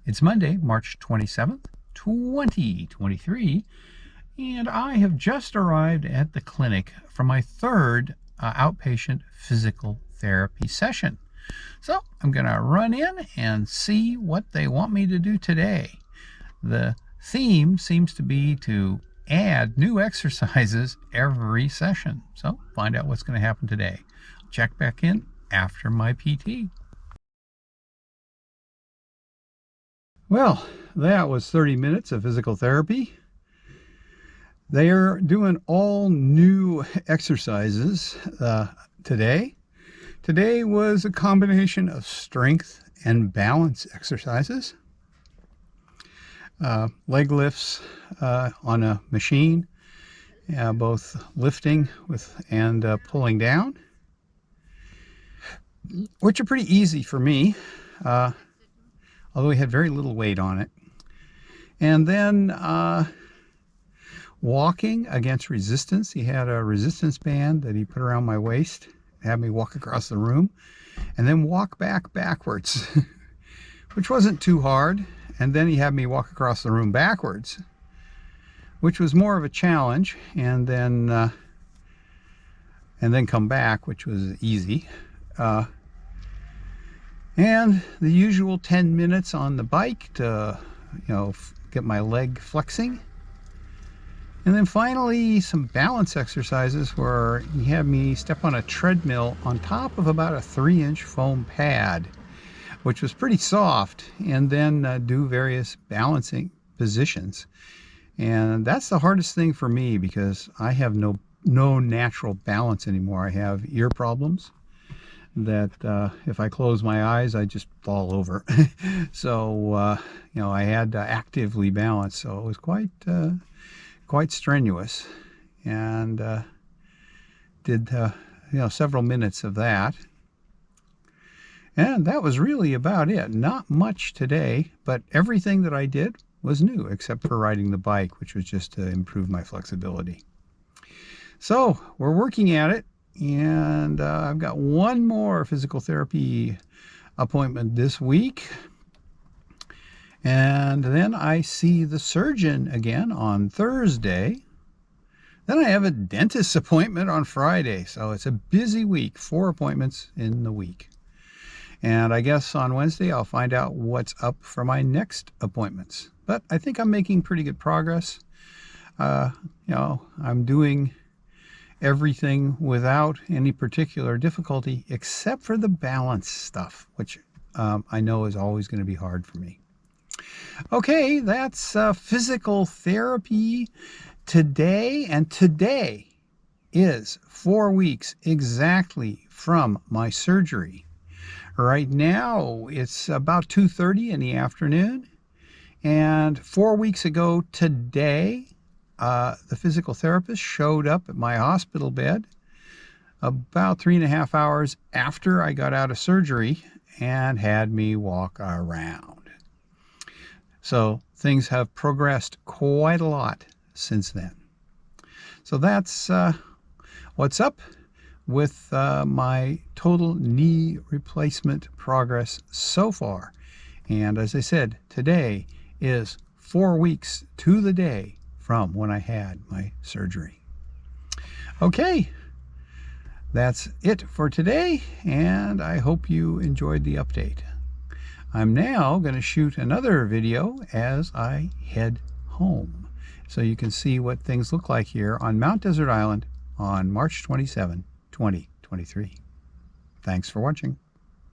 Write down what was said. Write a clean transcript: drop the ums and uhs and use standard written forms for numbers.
It's Monday, March 27th, 2023, and I have just arrived at the clinic for my third outpatient physical therapy session. So I'm going to run in and see what they want me to do today. The theme seems to be to add new exercises every session. So find out what's going to happen today. Check back in after my PT. Well, that was 30 minutes of physical therapy. They are doing all new exercises today. Today was a combination of strength and balance exercises. Leg lifts on a machine, both lifting and pulling down, which are pretty easy for me. Although he had very little weight on it. And then walking against resistance. He had a resistance band that he put around my waist, had me walk across the room, and then walk backwards, which wasn't too hard. And then he had me walk across the room backwards, which was more of a challenge, and then come back, which was easy. And the usual 10 minutes on the bike to, get my leg flexing. And then finally some balance exercises where he had me step on a treadmill on top of about a 3-inch foam pad, which was pretty soft, and then do various balancing positions. And that's the hardest thing for me because I have no natural balance anymore. I have ear problems that if I close my eyes, I just fall over. So, I had to actively balance. So it was quite strenuous, and did, several minutes of that. And that was really about it. Not much today, but everything that I did was new, except for riding the bike, which was just to improve my flexibility. So we're working at it. And I've got one more physical therapy appointment this week. And then I see the surgeon again on Thursday. Then I have a dentist appointment on Friday. So it's a busy week, 4 appointments in the week. And I guess on Wednesday I'll find out what's up for my next appointments. But I think I'm making pretty good progress. I'm doing everything without any particular difficulty except for the balance stuff, which I know is always going to be hard for me. Okay, that's physical therapy today, and today is 4 weeks exactly from my surgery. Right now it's about 2:30 in the afternoon, and 4 weeks ago today the physical therapist showed up at my hospital bed about 3.5 hours after I got out of surgery and had me walk around. So things have progressed quite a lot since then. So that's what's up with my total knee replacement progress so far. And as I said, today is 4 weeks to the day from when I had my surgery. Okay, that's it for today, and I hope you enjoyed the update. I'm now going to shoot another video as I head home, so you can see what things look like here on Mount Desert Island on March 27, 2023. Thanks for watching.